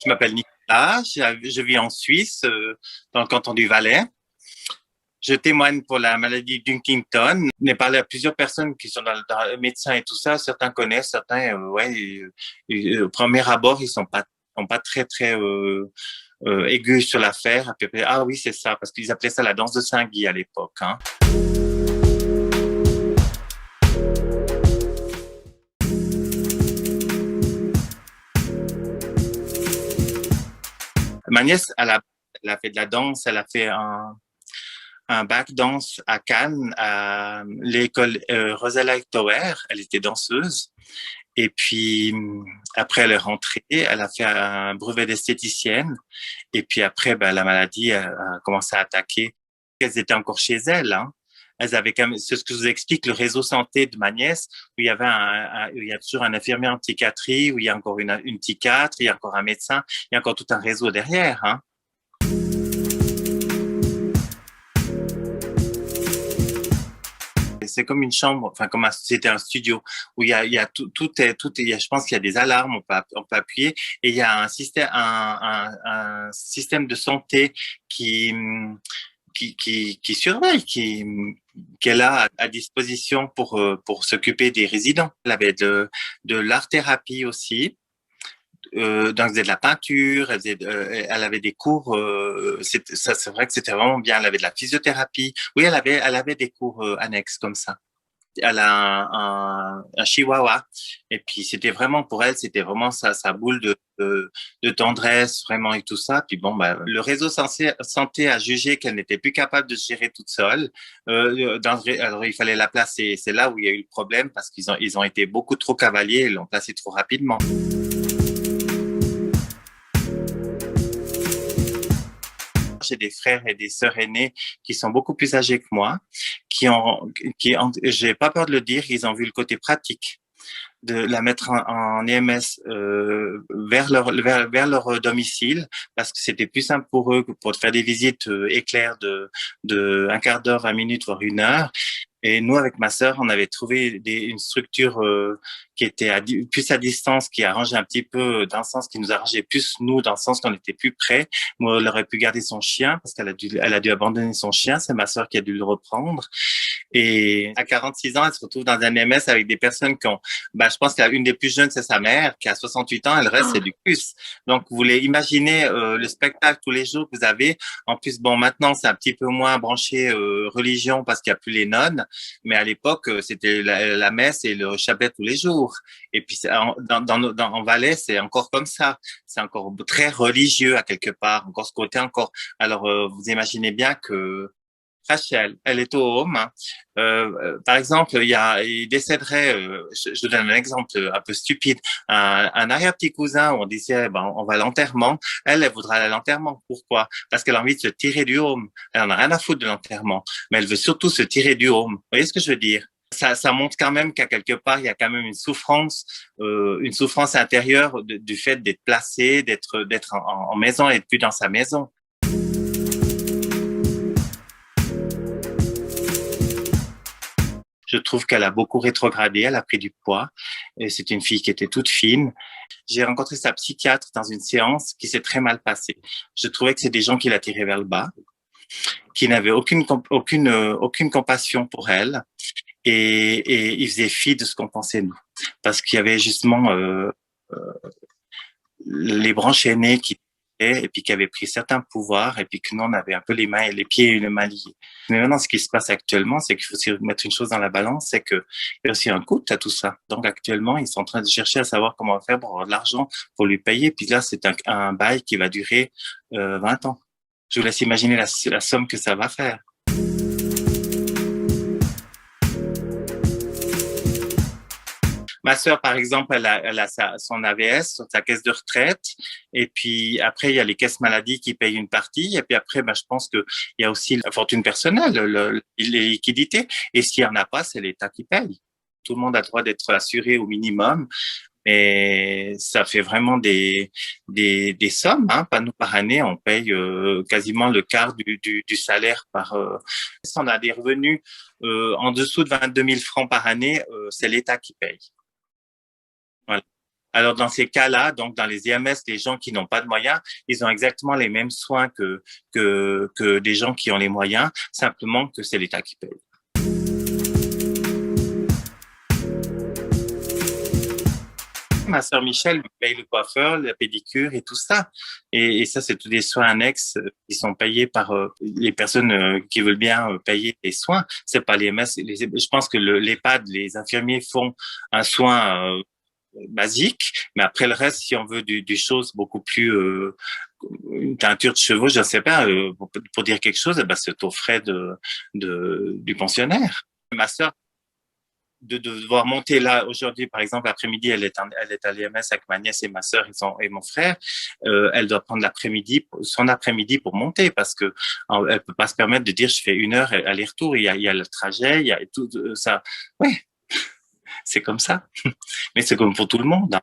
Je m'appelle Nicolas, je vis en Suisse, dans le canton du Valais. Je témoigne pour la maladie d'Huntington. J'ai parlé à plusieurs personnes qui sont dans le médecin et tout ça. Certains connaissent, certains, au premier abord, sont pas très aigus sur l'affaire. Ah oui, c'est ça, parce qu'ils appelaient ça la danse de Saint-Guy à l'époque. Hein. Ma nièce, elle a fait de la danse, elle a fait un bac danse à Cannes, à l'école Rosella Tower. Elle était danseuse. Et puis, après, elle est rentrée, elle a fait un brevet d'esthéticienne. Et puis après, ben, la maladie a commencé à attaquer. Elles étaient encore chez elles. Hein. Elles avaient quand même, c'est ce que je vous explique, le réseau santé de ma nièce, où il y avait où il y a toujours un infirmier en psychiatrie, où il y a encore une psychiatre, il y a encore un médecin, il y a encore tout un réseau derrière. Hein. C'est comme une chambre, enfin comme c'était un studio où il y a je pense qu'il y a des alarmes, on peut appuyer et il y a un système de santé qui, qui surveille, qu'elle a à disposition pour s'occuper des résidents. Elle avait de l'art-thérapie aussi. Donc, elle faisait de la peinture, elle avait des cours. C'est vrai que c'était vraiment bien. Elle avait de la physiothérapie. Oui, elle avait des cours annexes comme ça. Elle a un chihuahua. Et puis, c'était vraiment pour elle, c'était vraiment sa boule de tendresse, vraiment, et tout ça. Puis bon, bah, le réseau santé a jugé qu'elle n'était plus capable de se gérer toute seule. Alors, il fallait la placer. C'est là où il y a eu le problème parce ils ont été beaucoup trop cavaliers et l'ont placée trop rapidement. J'ai des frères et des sœurs aînés qui sont beaucoup plus âgés que moi, j'ai pas peur de le dire, ils ont vu le côté pratique de la mettre en EMS vers leur domicile parce que c'était plus simple pour eux que pour faire des visites éclairs de un quart d'heure, 20 minutes, voire une heure. Et nous, avec ma sœur, on avait trouvé une structure qui était plus à distance, qui arrangeait un petit peu dans le sens qui nous arrangeait plus, nous, dans le sens qu'on était plus près. Moi, elle aurait pu garder son chien parce elle a dû abandonner son chien. C'est ma sœur qui a dû le reprendre. Et à 46 ans, elle se retrouve dans un MS avec des personnes qui ont, bah, je pense qu'une des plus jeunes, c'est sa mère, qui a 68 ans, elle reste, c'est du plus. Donc, vous voulez imaginer le spectacle tous les jours que vous avez. En plus, bon, maintenant, c'est un petit peu moins branché religion parce qu'il n'y a plus les nonnes, mais à l'époque, c'était la messe et le chapelet tous les jours. Et puis, en Valais, c'est encore comme ça. C'est encore très religieux à quelque part, encore ce côté encore. Alors, vous imaginez bien que Rachel, elle est au home. Hein. Par exemple, il décéderait, je donne un exemple un peu stupide, un arrière-petit cousin où on disait, ben, on va à l'enterrement. Elle voudra aller à l'enterrement. Pourquoi? Parce qu'elle a envie de se tirer du home. Elle en a rien à foutre de l'enterrement, mais elle veut surtout se tirer du home. Vous voyez ce que je veux dire? Ça montre quand même qu'à quelque part, il y a quand même une souffrance intérieure du fait d'être placé, d'être en maison et plus dans sa maison. Je trouve qu'elle a beaucoup rétrogradé, elle a pris du poids. Et c'est une fille qui était toute fine. J'ai rencontré sa psychiatre dans une séance qui s'est très mal passée. Je trouvais que c'est des gens qui la tiraient vers le bas, qui n'avaient aucune compassion pour elle. Et ils faisaient fi de ce qu'on pensait nous. Parce qu'il y avait justement les branches aînées qui et puis qui avaient pris certains pouvoirs et puis que nous on avait un peu les mains et les pieds et les mains liés. Mais maintenant ce qui se passe actuellement, c'est qu'il faut aussi mettre une chose dans la balance, c'est que il y a aussi un coût à tout ça. Donc actuellement, ils sont en train de chercher à savoir comment faire pour avoir de l'argent pour lui payer. Puis là, c'est un bail qui va durer 20 ans. Je vous laisse imaginer la somme que ça va faire. Ma sœur, par exemple, elle a son AVS, sa caisse de retraite. Et puis après, il y a les caisses maladies qui payent une partie. Et puis après, ben, je pense qu'il y a aussi la fortune personnelle, les liquidités. Et s'il n'y en a pas, c'est l'État qui paye. Tout le monde a le droit d'être assuré au minimum. Et ça fait vraiment des sommes. Hein. Pas nous, par année, on paye quasiment le quart du salaire par. Si on a des revenus en dessous de 22 000 francs par année, c'est l'État qui paye. Voilà. Alors, dans ces cas-là, donc dans les IMS, les gens qui n'ont pas de moyens, ils ont exactement les mêmes soins que des gens qui ont les moyens, simplement que c'est l'État qui paye. Ma sœur Michelle lui paye le coiffeur, la pédicure et tout ça. Et ça, c'est tous des soins annexes qui sont payés par les personnes qui veulent bien payer les soins. C'est pas les MS. Je pense que l'EHPAD, les infirmiers font un soin basique, mais après le reste, si on veut du chose beaucoup plus une teinture de cheveux, je ne sais pas, pour dire quelque chose, eh ben, c'est aux frais du pensionnaire. Ma sœur de devoir monter là aujourd'hui, par exemple, l'après-midi, elle est à l'IMS avec ma nièce et ma sœur et mon frère. Elle doit prendre son après-midi pour monter parce que elle peut pas se permettre de dire je fais 1 heure aller-retour. Il y a le trajet, il y a tout ça. Ouais, c'est comme ça. Mais c'est comme pour tout le monde, hein.